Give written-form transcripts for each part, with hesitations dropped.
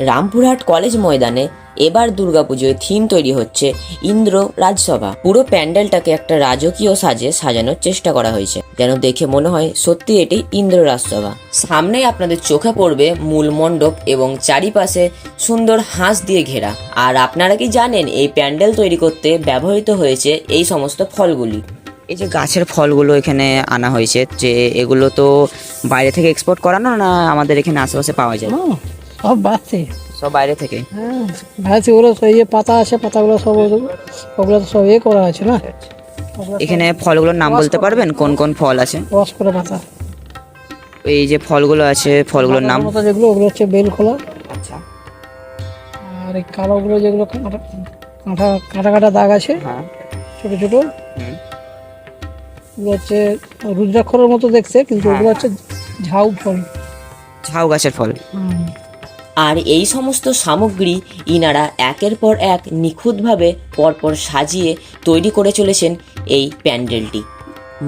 Rampurhat college ময়দানে এবার দুর্গাপুজোয় theme তৈরি হচ্ছে ইন্দ্র রাজসভা। পুরো প্যান্ডেলটাকে একটা রাজকীয় সাজে সাজানোর চেষ্টা করা হয়েছে, যেন দেখে মনে হয় সত্যি এটি ইন্দ্র রাজসভা। সামনেই আপনাদের চোখে পড়বে মূল মণ্ডপ এবং চারিপাশে সুন্দর হাঁস দিয়ে ঘেরা। আর আপনারা কি জানেন এই প্যান্ডেল তৈরি করতে ব্যবহৃত হয়েছে এই সমস্ত ফলগুলি? এই যে গাছের ফলগুলো এখানে আনা হয়েছে, যে এগুলো তো বাইরে থেকে এক্সপোর্ট করানো না আমাদের এখানে আশেপাশে পাওয়া যায়? সব বাড়ছে, সব বাইরে থেকে। হ্যাঁ বাড়ছে। ওগুলো সব যে পাতা আছে, পাতাগুলো সব ওগুলো তো সব করা আছে না। এখানে ফলগুলোর নাম বলতে পারবেন কোন কোন ফল আছে? রস করে পাতা। এই যে ফলগুলো আছে ফলগুলোর নাম? যেগুলো ওগুলো হচ্ছে বেল খোলা। আচ্ছা। আর এই কালোগুলো যেগুলো কাঁটা কাঁটা কাঁটা দাগ আছে, হ্যাঁ ছোট ছোট, ওগুলো হচ্ছে রুদ্রাক্ষরের মতো দেখছে, কিন্তু ওগুলো হচ্ছে ঝাউ ফল, ঝাউ গাছের ফল। আর এই সমস্ত সামগ্রী ইনারা একের পর এক নিখুঁতভাবে পরপর সাজিয়ে তৈরি করে চলেছেন এই প্যান্ডেলটি।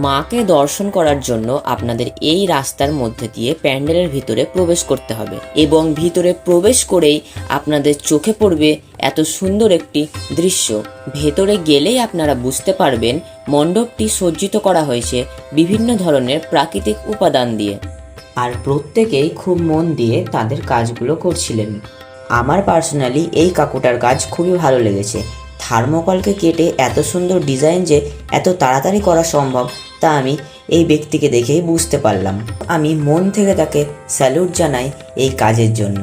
মাকে দর্শন করার জন্য আপনাদের এই রাস্তার মধ্যে দিয়ে প্যান্ডেলের ভিতরে প্রবেশ করতে হবে, এবং ভিতরে প্রবেশ করেই আপনাদের চোখে পড়বে এত সুন্দর একটি দৃশ্য। ভেতরে গেলেই আপনারা বুঝতে পারবেন মণ্ডপটি সজ্জিত করা হয়েছে বিভিন্ন ধরনের প্রাকৃতিক উপাদান দিয়ে, আর প্রত্যেকেই খুব মন দিয়ে তাদের কাজগুলো করছিলেন। আমার পার্সোনালি এই কাকুটার কাজ খুবই ভালো লেগেছে। থার্মোকলকে কেটে এত সুন্দর ডিজাইন যে এত তাড়াতাড়ি করা সম্ভব তা আমি এই ব্যক্তিকে দেখেই বুঝতে পারলাম। আমি মন থেকে তাকে স্যালুট জানাই এই কাজের জন্য।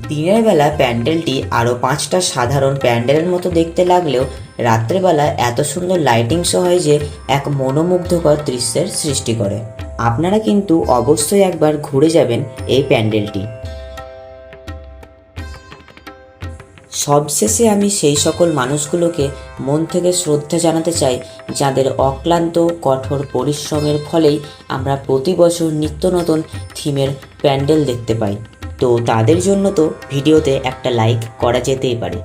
দিনের বেলা প্যান্ডেলটি আরও 5টা সাধারণ প্যান্ডেলের মতো দেখতে লাগলেও রাত্রেবেলা এত সুন্দর লাইটিং শো হয় যে এক মনোমুগ্ধকর দৃশ্যের সৃষ্টি করে। আপনারা কিন্তু অবশ্যই একবার ঘুরে যাবেন এই প্যান্ডেলটি। সবশেষে আমি সেই সকল মানুষগুলোকে মন থেকে শ্রদ্ধা জানাতে চাই যাদের অক্লান্ত কঠোর পরিশ্রমের ফলেই আমরা প্রতি বছর নিত্য নতুন থিমের প্যান্ডেল দেখতে পাই। তো তাদের জন্য তো ভিডিওতে একটা লাইক করা যেতেই পারে।